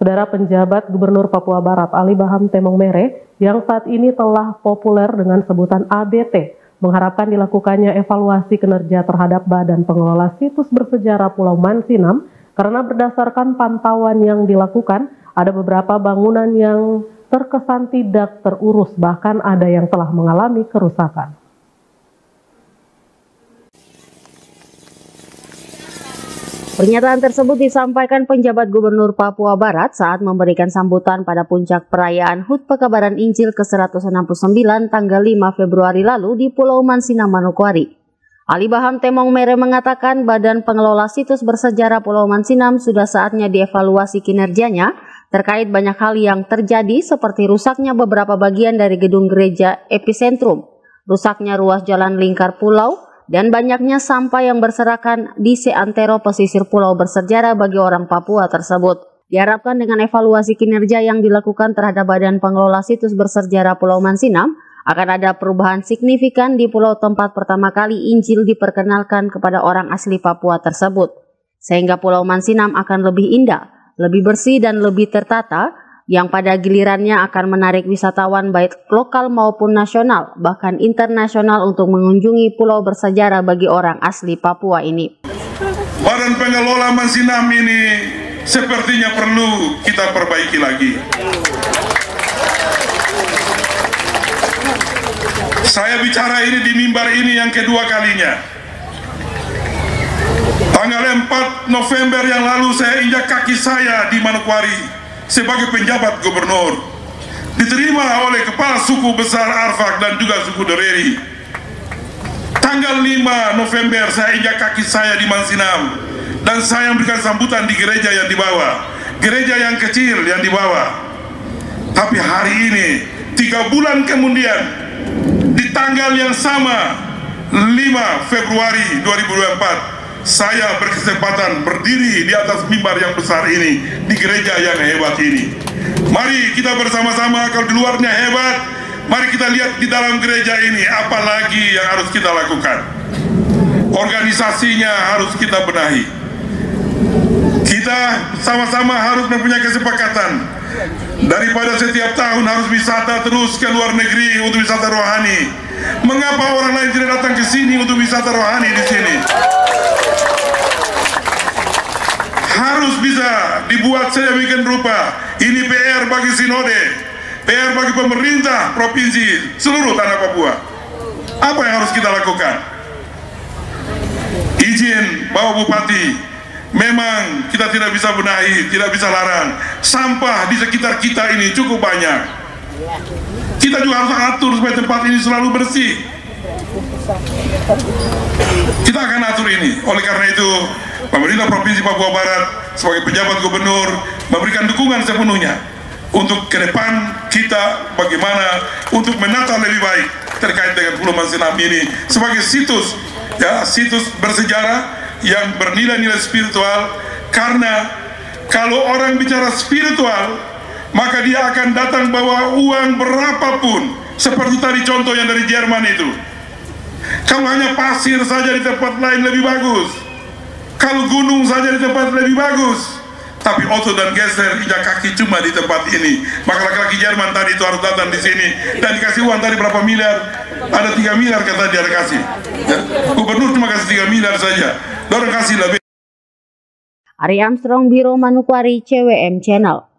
Saudara, penjabat Gubernur Papua Barat Ali Baham Temong Mere yang saat ini telah populer dengan sebutan ABT mengharapkan dilakukannya evaluasi kinerja terhadap Badan Pengelola Situs Bersejarah Pulau Mansinam karena berdasarkan pantauan yang dilakukan ada beberapa bangunan yang terkesan tidak terurus, bahkan ada yang telah mengalami kerusakan. Pernyataan tersebut disampaikan penjabat Gubernur Papua Barat saat memberikan sambutan pada puncak perayaan HUT Pekabaran Injil ke-169 tanggal 5 Februari lalu di Pulau Mansinam, Manokwari. Ali Baham Temong Mere mengatakan Badan Pengelola Situs Bersejarah Pulau Mansinam sudah saatnya dievaluasi kinerjanya terkait banyak hal yang terjadi seperti rusaknya beberapa bagian dari gedung gereja epicentrum, rusaknya ruas jalan lingkar pulau, dan banyaknya sampah yang berserakan di seantero pesisir pulau bersejarah bagi orang Papua tersebut. Diharapkan dengan evaluasi kinerja yang dilakukan terhadap Badan Pengelola Situs Bersejarah Pulau Mansinam, akan ada perubahan signifikan di pulau tempat pertama kali Injil diperkenalkan kepada orang asli Papua tersebut. Sehingga Pulau Mansinam akan lebih indah, lebih bersih dan lebih tertata, yang pada gilirannya akan menarik wisatawan baik lokal maupun nasional, bahkan internasional untuk mengunjungi pulau bersejarah bagi orang asli Papua ini. Badan Pengelola Mansinam ini sepertinya perlu kita perbaiki lagi. Saya bicara ini di mimbar ini yang kedua kalinya. Tanggal 4 November yang lalu saya injak kaki saya di Manokwari sebagai penjabat gubernur, diterima oleh kepala suku besar Arfak dan juga suku Doreri. Tanggal 5 November saya injak kaki saya di Mansinam dan saya memberikan sambutan di gereja yang di bawah, gereja yang kecil yang di bawah. Tapi hari ini 3 bulan kemudian di tanggal yang sama 5 Februari 2024 saya berkesempatan berdiri di atas mimbar yang besar ini, di gereja yang hebat ini. Mari kita bersama-sama, kalau di luarnya hebat, mari kita lihat di dalam gereja ini, apa lagi yang harus kita lakukan. Organisasinya harus kita benahi. Kita sama-sama harus mempunyai kesepakatan. Daripada setiap tahun harus wisata terus ke luar negeri untuk wisata rohani. Mengapa orang lain tidak datang ke sini untuk wisata rohani di sini? Harus bisa dibuat sedemikian rupa. Ini PR bagi Sinode, PR bagi pemerintah provinsi seluruh tanah Papua. Apa yang harus kita lakukan? Izin Bapak Bupati, memang kita tidak bisa benahi, tidak bisa larang. Sampah di sekitar kita ini cukup banyak. Kita juga harus atur supaya tempat ini selalu bersih. Kita akan atur ini. Oleh karena itu, pemerintah Provinsi Papua Barat sebagai pejabat gubernur memberikan dukungan sepenuhnya untuk ke depan kita bagaimana untuk menata lebih baik terkait dengan Pulau Mansinam ini sebagai situs, ya, situs bersejarah yang bernilai-nilai spiritual. Karena kalau orang bicara spiritual, maka dia akan datang bawa uang berapapun, seperti tadi contoh yang dari Jerman itu. Kalau hanya pasir saja di tempat lain lebih bagus, kalau gunung saja di tempat lebih bagus, tapi otot dan geser injak kaki cuma di tempat ini. Maka laki-laki Jerman tadi itu harus datang di sini dan dikasih uang tadi berapa miliar? Ada 3 miliar kata dia dikasih. Ya? Gubernur cuma kasih 3 miliar saja. Dorang kasih lebih. Ari Armstrong, Biro Manokwari, CWM Channel.